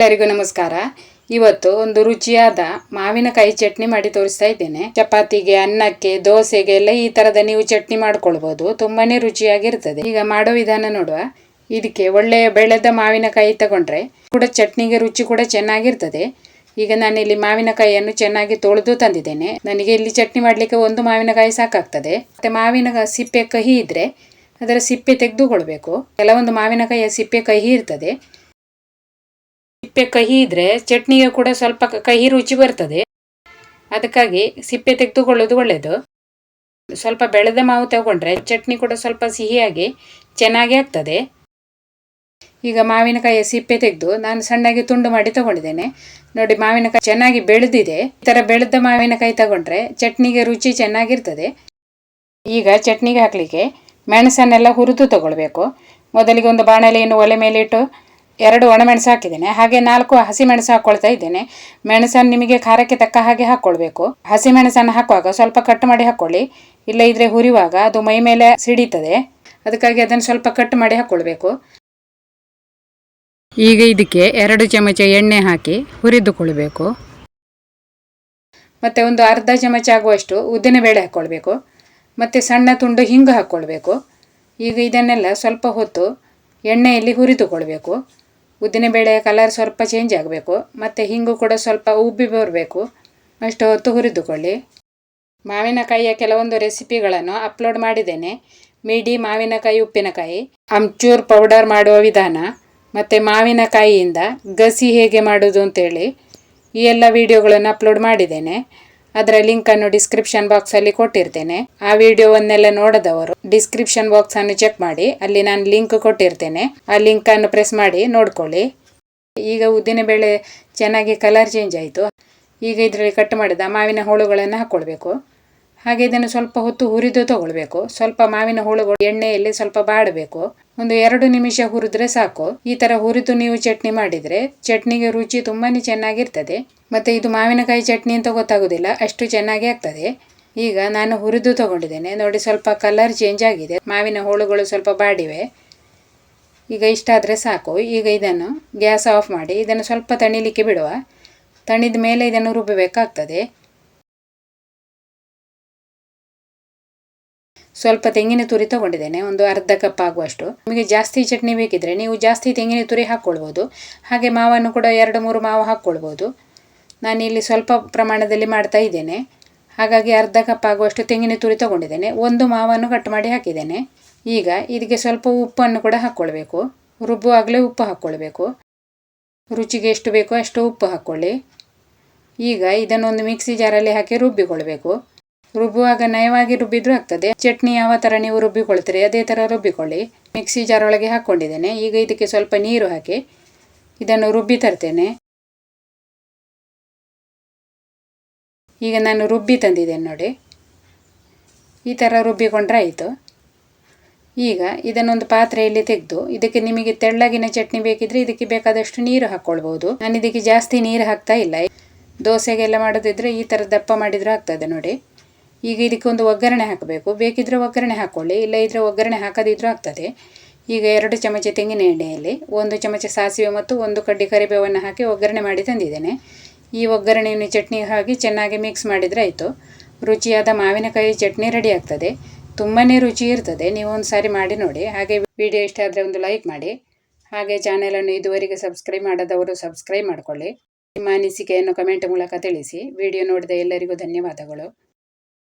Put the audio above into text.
ಎಲ್ಲರಿಗೂ ನಮಸ್ಕಾರ. ಇವತ್ತು ಒಂದು ರುಚಿಯಾದ ಮಾವಿನಕಾಯಿ ಚಟ್ನಿ ಮಾಡಿ ತೋರಿಸ್ತಾ ಇದ್ದೇನೆ. ಚಪಾತಿಗೆ, ಅನ್ನಕ್ಕೆ, ದೋಸೆಗೆ ಎಲ್ಲ ಈ ತರದ ನೀವು ಚಟ್ನಿ ಮಾಡ್ಕೊಳ್ಬಹುದು. ತುಂಬಾನೇ ರುಚಿಯಾಗಿರ್ತದೆ. ಈಗ ಮಾಡೋ ವಿಧಾನ ನೋಡುವ. ಇದಕ್ಕೆ ಒಳ್ಳೆಯ ಬೆಳೆದ ಮಾವಿನಕಾಯಿ ತಗೊಂಡ್ರೆ ಕೂಡ ಚಟ್ನಿಗೆ ರುಚಿ ಕೂಡ ಚೆನ್ನಾಗಿರ್ತದೆ. ಈಗ ನಾನಿಲ್ಲಿ ಮಾವಿನಕಾಯಿಯನ್ನು ಚೆನ್ನಾಗಿ ತೊಳೆದು ತಂದಿದ್ದೇನೆ. ನನಗೆ ಇಲ್ಲಿ ಚಟ್ನಿ ಮಾಡ್ಲಿಕ್ಕೆ ಒಂದು ಮಾವಿನಕಾಯಿ ಸಾಕಾಗ್ತದೆ. ಮತ್ತೆ ಮಾವಿನ ಸಿಪ್ಪೆ ಕಹಿ ಇದ್ರೆ ಅದರ ಸಿಪ್ಪೆ ತೆಗೆದುಕೊಳ್ಬೇಕು. ಕೆಲವೊಂದು ಮಾವಿನಕಾಯಿಯ ಸಿಪ್ಪೆ ಕಹಿ ಇರ್ತದೆ. ಸಿಪ್ಪೆ ಕಹಿ ಇದ್ರೆ ಚಟ್ನಿಗೆ ಕೂಡ ಸ್ವಲ್ಪ ಕಹಿ ರುಚಿ ಬರ್ತದೆ. ಅದಕ್ಕಾಗಿ ಸಿಪ್ಪೆ ತೆಗೆದುಕೊಳ್ಳೋದು ಒಳ್ಳೆಯದು. ಸ್ವಲ್ಪ ಬೆಳೆದ ಮಾವು ತಗೊಂಡ್ರೆ ಚಟ್ನಿ ಕೂಡ ಸ್ವಲ್ಪ ಸಿಹಿಯಾಗಿ ಚೆನ್ನಾಗಿ ಆಗ್ತದೆ. ಈಗ ಮಾವಿನಕಾಯಿಯ ಸಿಪ್ಪೆ ತೆಗೆದು ನಾನು ಸಣ್ಣಗೆ ತುಂಡು ಮಾಡಿ ತಗೊಂಡಿದ್ದೇನೆ. ನೋಡಿ, ಮಾವಿನಕಾಯಿ ಚೆನ್ನಾಗಿ ಬೆಳೆದಿದೆ. ಈ ತರ ಬೆಳೆದ ಮಾವಿನಕಾಯಿ ತಗೊಂಡ್ರೆ ಚಟ್ನಿಗೆ ರುಚಿ ಚೆನ್ನಾಗಿರ್ತದೆ. ಈಗ ಚಟ್ನಿಗೆ ಹಾಕ್ಲಿಕ್ಕೆ ಮೆಣಸನ್ನೆಲ್ಲ ಹುರಿದು ತಗೊಳ್ಬೇಕು. ಮೊದಲಿಗೆ ಒಂದು ಬಾಣಲೆಯನ್ನು ಒಲೆ ಮೇಲೆ ಇಟ್ಟು 2 ಒಣಮೆಣಸು ಹಾಕಿದ್ದೇನೆ. ಹಾಗೆ 4 ಹಸಿಮೆಣಸು ಹಾಕೊಳ್ತಾ ಇದ್ದೇನೆ. ಮೆಣಸನ್ನು ನಿಮಗೆ ಖಾರಕ್ಕೆ ತಕ್ಕ ಹಾಗೆ ಹಾಕ್ಕೊಳ್ಬೇಕು. ಹಸಿಮೆಣಸನ್ನು ಹಾಕುವಾಗ ಸ್ವಲ್ಪ ಕಟ್ ಮಾಡಿ ಹಾಕ್ಕೊಳ್ಳಿ. ಇಲ್ಲ ಇದ್ರೆ ಹುರಿಯುವಾಗ ಅದು ಮೈ ಮೇಲೆ ಸಿಡಿತದೆ. ಅದಕ್ಕಾಗಿ ಅದನ್ನು ಸ್ವಲ್ಪ ಕಟ್ ಮಾಡಿ ಹಾಕ್ಕೊಳ್ಬೇಕು. ಈಗ ಇದಕ್ಕೆ 2 ಚಮಚ ಎಣ್ಣೆ ಹಾಕಿ ಹುರಿದುಕೊಳ್ಬೇಕು. ಮತ್ತೆ ಒಂದು ಅರ್ಧ ಚಮಚ ಆಗುವಷ್ಟು ಉದ್ದಿನಬೇಳೆ ಹಾಕ್ಕೊಳ್ಬೇಕು. ಮತ್ತೆ ಸಣ್ಣ ತುಂಡು ಹಿಂಗು ಹಾಕ್ಕೊಳ್ಬೇಕು. ಈಗ ಇದನ್ನೆಲ್ಲ ಸ್ವಲ್ಪ ಹೊತ್ತು ಎಣ್ಣೆಯಲ್ಲಿ ಹುರಿದುಕೊಳ್ಬೇಕು. ಉದ್ದಿನಬೇಳೆಯ ಕಲರ್ ಸ್ವಲ್ಪ ಚೇಂಜ್ ಆಗಬೇಕು. ಮತ್ತು ಹಿಂಗು ಕೂಡ ಸ್ವಲ್ಪ ಉಬ್ಬಿ ಬರಬೇಕು. ಅಷ್ಟು ಹೊತ್ತು ಹುರಿದುಕೊಳ್ಳಿ. ಮಾವಿನಕಾಯಿಯ ಕೆಲವೊಂದು ರೆಸಿಪಿಗಳನ್ನು ಅಪ್ಲೋಡ್ ಮಾಡಿದ್ದೇನೆ. ಮೀಡಿ ಮಾವಿನಕಾಯಿ ಉಪ್ಪಿನಕಾಯಿ, ಅಮ್ಚೂರ್ ಪೌಡರ್ ಮಾಡುವ ವಿಧಾನ, ಮತ್ತು ಮಾವಿನಕಾಯಿಯಿಂದ ಗಸಿ ಹೇಗೆ ಮಾಡೋದು ಅಂತೇಳಿ ಈ ಎಲ್ಲ ವಿಡಿಯೋಗಳನ್ನು ಅಪ್ಲೋಡ್ ಮಾಡಿದ್ದೇನೆ. ಅದರ ಲಿಂಕನ್ನು ಡಿಸ್ಕ್ರಿಪ್ಷನ್ ಬಾಕ್ಸಲ್ಲಿ ಕೊಟ್ಟಿರ್ತೇನೆ. ಆ ವಿಡಿಯೋವನ್ನೆಲ್ಲ ನೋಡದವರು ಡಿಸ್ಕ್ರಿಪ್ಷನ್ ಬಾಕ್ಸನ್ನು ಚೆಕ್ ಮಾಡಿ, ಅಲ್ಲಿ ನಾನು ಲಿಂಕ್ ಕೊಟ್ಟಿರ್ತೇನೆ. ಆ ಲಿಂಕನ್ನು ಪ್ರೆಸ್ ಮಾಡಿ ನೋಡ್ಕೊಳ್ಳಿ. ಈಗ ಉದ್ದಿನಬೇಳೆ ಚೆನ್ನಾಗಿ ಕಲರ್ ಚೇಂಜ್ ಆಯಿತು. ಈಗ ಇದರಲ್ಲಿ ಕಟ್ ಮಾಡಿದ ಮಾವಿನ ಹೋಳುಗಳನ್ನು ಹಾಕ್ಕೊಳ್ಬೇಕು. ಹಾಗೆ ಇದನ್ನು ಸ್ವಲ್ಪ ಹೊತ್ತು ಹುರಿದು ತಗೊಳ್ಬೇಕು. ಸ್ವಲ್ಪ ಮಾವಿನ ಹೋಳುಗಳು ಎಣ್ಣೆಯಲ್ಲಿ ಸ್ವಲ್ಪ ಬಾಡಬೇಕು. ಒಂದು 2 ನಿಮಿಷ ಹುರಿದ್ರೆ ಸಾಕು. ಈ ತರ ಹುರಿದು ನೀವು ಚಟ್ನಿ ಮಾಡಿದ್ರೆ ಚಟ್ನಿಗೆ ರುಚಿ ತುಂಬಾನೇ ಚೆನ್ನಾಗಿರ್ತದೆ. ಮತ್ತೆ ಇದು ಮಾವಿನಕಾಯಿ ಚಟ್ನಿ ಅಂತ ಗೊತ್ತಾಗುದಿಲ್ಲ, ಅಷ್ಟು ಚೆನ್ನಾಗಿ ಆಗ್ತದೆ. ಈಗ ನಾನು ಹುರಿದು ತಗೊಂಡಿದ್ದೇನೆ. ನೋಡಿ, ಸ್ವಲ್ಪ ಕಲರ್ ಚೇಂಜ್ ಆಗಿದೆ. ಮಾವಿನ ಹೋಳುಗಳು ಸ್ವಲ್ಪ ಬಾಡಿವೆ. ಈಗ ಇಷ್ಟ ಆದರೆ ಸಾಕು. ಈಗ ಇದನ್ನು ಗ್ಯಾಸ್ ಆಫ್ ಮಾಡಿ ಇದನ್ನು ಸ್ವಲ್ಪ ತಣಿಲಿಕ್ಕೆ ಬಿಡುವ. ತಣಿದ ಮೇಲೆ ಇದನ್ನು ರುಬ್ಬಬೇಕಾಗ್ತದೆ. ಸ್ವಲ್ಪ ತೆಂಗಿನ ತುರಿ ತಗೊಂಡಿದ್ದೇನೆ, ಒಂದು ಅರ್ಧ ಕಪ್ ಆಗುವಷ್ಟು. ನಿಮಗೆ ಜಾಸ್ತಿ ಚಟ್ನಿ ಬೇಕಿದ್ರೆ ನೀವು ಜಾಸ್ತಿ ತೆಂಗಿನ ತುರಿ ಹಾಕ್ಕೊಳ್ಬೋದು. ಹಾಗೆ ಮಾವನ್ನು ಕೂಡ 2-3 ಮಾವು ಹಾಕ್ಕೊಳ್ಬೋದು. ನಾನಿಲ್ಲಿ ಸ್ವಲ್ಪ ಪ್ರಮಾಣದಲ್ಲಿ ಮಾಡ್ತಾ ಇದ್ದೇನೆ. ಹಾಗಾಗಿ ಅರ್ಧ ಕಪ್ ಆಗುವಷ್ಟು ತೆಂಗಿನ ತುರಿ ತಗೊಂಡಿದ್ದೇನೆ. 1 ಮಾವನ್ನು ಕಟ್ ಮಾಡಿ ಹಾಕಿದ್ದೇನೆ. ಈಗ ಇದಕ್ಕೆ ಸ್ವಲ್ಪ ಉಪ್ಪನ್ನು ಕೂಡ ಹಾಕ್ಕೊಳ್ಬೇಕು. ರುಬ್ಬುವಾಗಲೇ ಉಪ್ಪು ಹಾಕ್ಕೊಳ್ಬೇಕು. ರುಚಿಗೆ ಎಷ್ಟು ಬೇಕೋ ಅಷ್ಟು ಉಪ್ಪು ಹಾಕ್ಕೊಳ್ಳಿ. ಈಗ ಇದನ್ನೊಂದು ಮಿಕ್ಸಿ ಜಾರಲ್ಲಿ ಹಾಕಿ ರುಬ್ಬಿಕೊಳ್ಬೇಕು. ರುಬ್ಬುವಾಗ ನಯವಾಗಿ ರುಬ್ಬಿದ್ರೂ ಆಗ್ತದೆ. ಚಟ್ನಿ ಯಾವ ಥರ ನೀವು ರುಬ್ಬಿಕೊಳ್ತೀರಿ ಅದೇ ಥರ ರುಬ್ಬಿಕೊಳ್ಳಿ. ಮಿಕ್ಸಿ ಜಾರ್ ಒಳಗೆ ಹಾಕ್ಕೊಂಡಿದ್ದೇನೆ. ಈಗ ಇದಕ್ಕೆ ಸ್ವಲ್ಪ ನೀರು ಹಾಕಿ ಇದನ್ನು ರುಬ್ಬಿ ತರ್ತೇನೆ. ಈಗ ನಾನು ರುಬ್ಬಿ ತಂದಿದ್ದೇನೆ ನೋಡಿ. ಈ ಥರ ರುಬ್ಬಿಕೊಂಡ್ರೆ ಆಯಿತು. ಈಗ ಇದನ್ನೊಂದು ಪಾತ್ರೆಯಲ್ಲಿ ತೆಗೆದು ಇದಕ್ಕೆ ನಿಮಗೆ ತೆಳ್ಳಗಿನ ಚಟ್ನಿ ಬೇಕಿದ್ರೆ ಇದಕ್ಕೆ ಬೇಕಾದಷ್ಟು ನೀರು ಹಾಕ್ಕೊಳ್ಬೋದು. ನಾನು ಇದಕ್ಕೆ ಜಾಸ್ತಿ ನೀರು ಹಾಕ್ತಾ ಇಲ್ಲ. ದೋಸೆಗೆಲ್ಲ ಮಾಡೋದಿದ್ರೆ ಈ ಥರ ದಪ್ಪ ಮಾಡಿದರೂ ಆಗ್ತದೆ ನೋಡಿ. ಈಗ ಇದಕ್ಕೆ ಒಂದು ಒಗ್ಗರಣೆ ಹಾಕಬೇಕು. ಬೇಕಿದ್ರೆ ಒಗ್ಗರಣೆ ಹಾಕ್ಕೊಳ್ಳಿ, ಇಲ್ಲ ಇದ್ರೆ ಒಗ್ಗರಣೆ ಹಾಕದಿದ್ರೂ ಆಗ್ತದೆ. ಈಗ 2 ಚಮಚ ತೆಂಗಿನ ಎಣ್ಣೆಯಲ್ಲಿ 1 ಚಮಚ ಸಾಸಿವೆ ಮತ್ತು 1 ಕಡ್ಡಿ ಕರಿಬೇವನ್ನು ಹಾಕಿ ಒಗ್ಗರಣೆ ಮಾಡಿ ತಂದಿದ್ದೇನೆ. ಈ ಒಗ್ಗರಣೆಯನ್ನು ಚಟ್ನಿ ಹಾಕಿ ಚೆನ್ನಾಗಿ ಮಿಕ್ಸ್ ಮಾಡಿದರೆ ಆಯಿತು. ರುಚಿಯಾದ ಮಾವಿನಕಾಯಿ ಚಟ್ನಿ ರೆಡಿ ಆಗ್ತದೆ. ತುಂಬಾ ರುಚಿ ಇರ್ತದೆ. ನೀವು ಒಂದು ಸಾರಿ ಮಾಡಿ ನೋಡಿ. ಹಾಗೆ ವಿಡಿಯೋ ಇಷ್ಟ ಆದರೆ ಒಂದು ಲೈಕ್ ಮಾಡಿ. ಹಾಗೆ ಚಾನೆಲನ್ನು ಇದುವರೆಗೆ ಸಬ್ಸ್ಕ್ರೈಬ್ ಮಾಡದವರು ಸಬ್ಸ್ಕ್ರೈಬ್ ಮಾಡಿಕೊಳ್ಳಿ. ನಿಮ್ಮ ಅನಿಸಿಕೆಯನ್ನು ಕಮೆಂಟ್ ಮೂಲಕ ತಿಳಿಸಿ. ವಿಡಿಯೋ ನೋಡಿದ ಎಲ್ಲರಿಗೂ ಧನ್ಯವಾದಗಳು.